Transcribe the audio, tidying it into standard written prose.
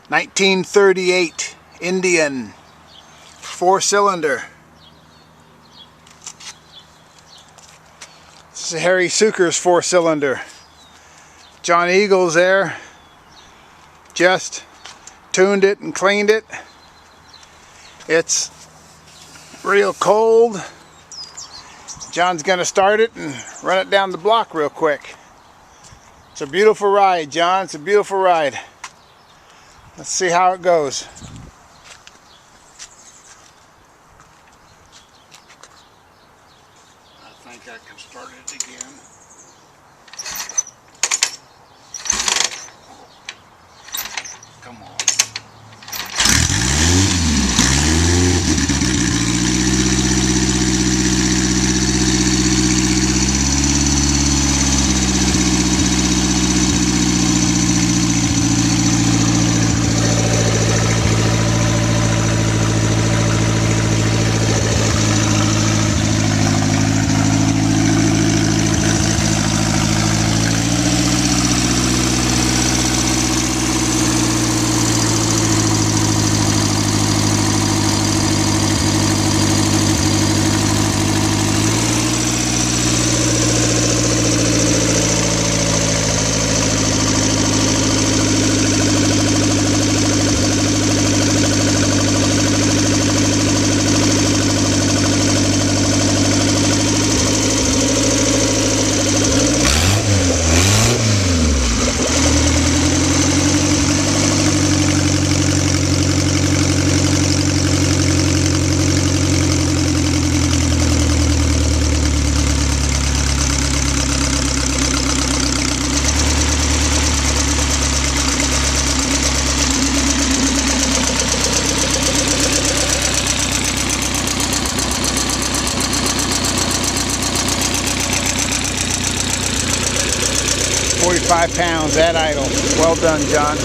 1938 Indian 4-cylinder. This is Harry Sucker's 4-cylinder. John Eagles there just tuned it and cleaned it. It's real cold. John's gonna start it and run it down the block real quick. It's a beautiful ride, John. It's a beautiful ride. Let's see how it goes. I think I can start it again. Come on. £45 at idle. Well done, John.